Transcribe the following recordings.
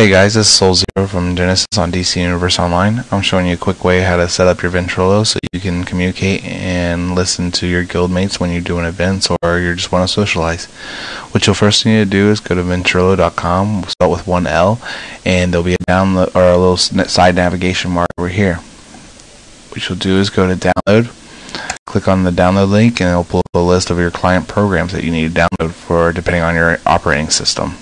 Hey guys, this is Soul Zero from Genesis on DC Universe Online. I'm showing you a quick way how to set up your Ventrillo so you can communicate and listen to your guildmates when you're doing events or you just want to socialize. What you'll first need to do is go to Ventrillo.com, we'll start with one L, and there'll be a download or a little side navigation mark over here. What you'll do is go to download, click on the download link, and it'll pull up a list of your client programs that you need to download for depending on your operating system.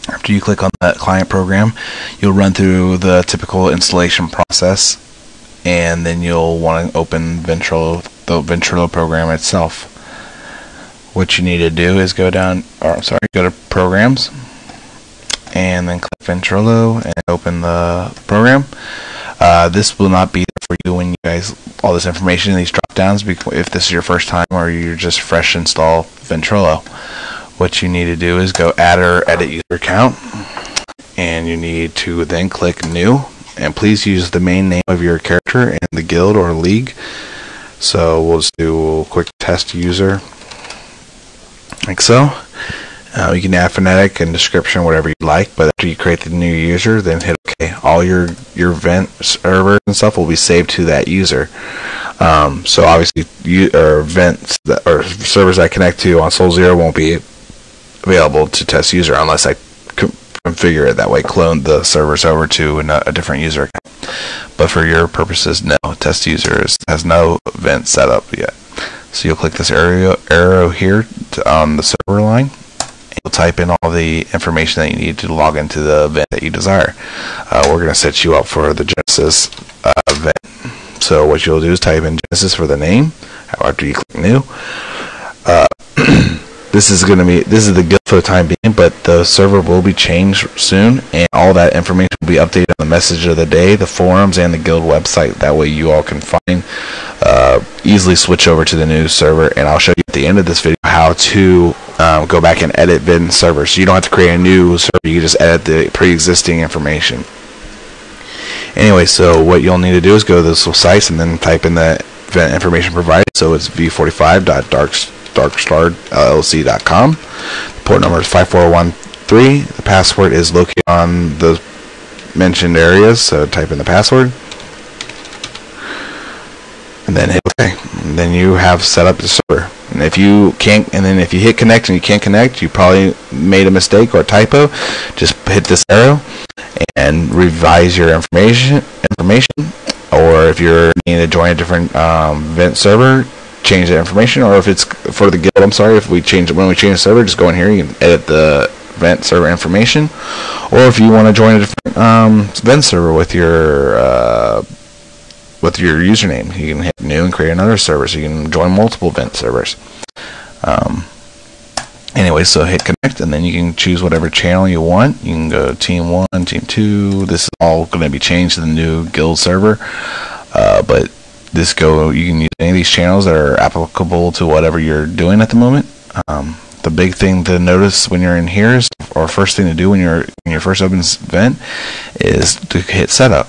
After you click on that client program, you'll run through the typical installation process, and then you'll want to open Ventrillo, the Ventrillo program itself. What you need to do is go to Programs, and then click Ventrillo and open the program. This will not be there for you when you guys all this information in these drop downs if this is your first time or you're just fresh install Ventrillo. What you need to do is go add or edit user account, and you need to then click new, and please use the main name of your character and the guild or league. So we'll just do a quick test user like so. You can add phonetic and description, whatever you like, but after you create the new user, then hit OK. All your vent servers and stuff will be saved to that user. So obviously vents or servers I connect to on Soul Zero won't be available to test user unless I configure it that way, clone the servers over to a different user account. But for your purposes, no, test user has no vent set up yet. So you'll click this arrow here on the server line, and you'll type in all the information that you need to log into the vent that you desire. We're going to set you up for the Genesis vent. So what you'll do is type in Genesis for the name after you click new. This is the guild for the time being, but the server will be changed soon, and all that information will be updated on the message of the day, the forums, and the guild website. That way you all can easily switch over to the new server, and I'll show you at the end of this video how to go back and edit vent servers. So you don't have to create a new server, you can just edit the pre-existing information. Anyway, so what you'll need to do is go to those sites and then type in the vent information provided. So it's v45.darkstarllc.com. The port number is 5413. The password is located on the mentioned areas, so type in the password and then hit OK. And then you have set up the server. And if you hit connect and you can't connect, you probably made a mistake or a typo. Just hit this arrow and revise your information. Or if you're needing to join a different vent server, change the information. Or if it's for the guild, when we change the server, just go in here, you can edit the vent server information. Or if you want to join a different vent server with your username, you can hit new and create another server, so you can join multiple vent servers. Anyway, so hit connect, and then you can choose whatever channel you want. You can go team 1, team 2. This is all going to be changed to the new guild server, but you can use any of these channels that are applicable to whatever you're doing at the moment. The big thing to notice when you're in here or first thing to do when you're first open vent is to hit setup.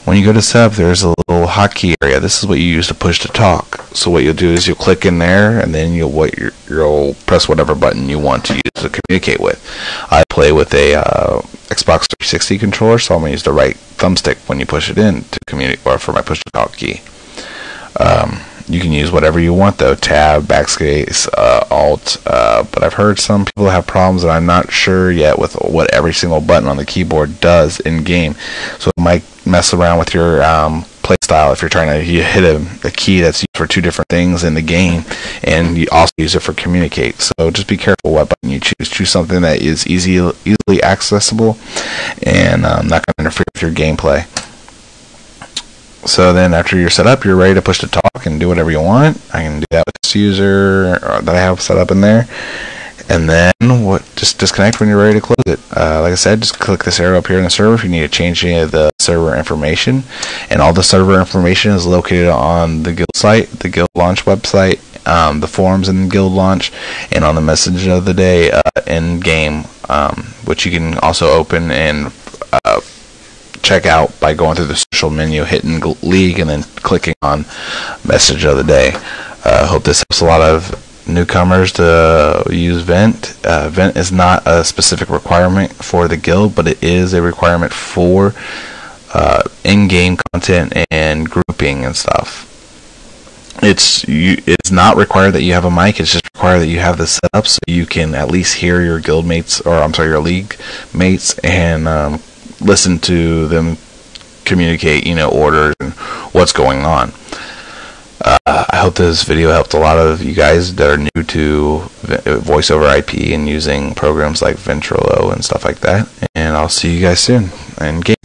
When you go to setup, there's a little hotkey area. This is what you use to push to talk. So what you'll do is you'll click in there, and then you'll press whatever button you want to use to communicate with. I play with a Xbox 360 controller, so I'm going to use the right thumbstick when you push it in to communicate, or for my push to talk key. You can use whatever you want though, tab, backspace, alt, but I've heard some people have problems, and I'm not sure yet with what every single button on the keyboard does in game. So it might mess around with your play style if you're trying to hit a key that's used for two different things in the game, and you also use it for communicate. So just be careful what button you choose. Choose something that is easily accessible and not going to interfere with your gameplay. So then after you're set up, you're ready to push to talk and do whatever you want. I can do that with this user that I have set up in there. And then just disconnect when you're ready to close it. Like I said, just click this arrow up here in the server if you need to change any of the server information. And all the server information is located on the guild site, the guild launch website, the forums in the guild launch, and on the message of the day in game, which you can also open and check out by going through the social menu, hitting league, and then clicking on message of the day. Hope this helps a lot of newcomers to use Vent. Vent is not a specific requirement for the guild, but it is a requirement for in-game content and grouping and stuff. It's not required that you have a mic. It's just required that you have the setup so you can at least hear your guild mates, or I'm sorry, your league mates, and listen to them communicate, orders and what's going on. I hope this video helped a lot of you guys that are new to voice over IP and using programs like Ventrillo and stuff like that. And I'll see you guys soon in game.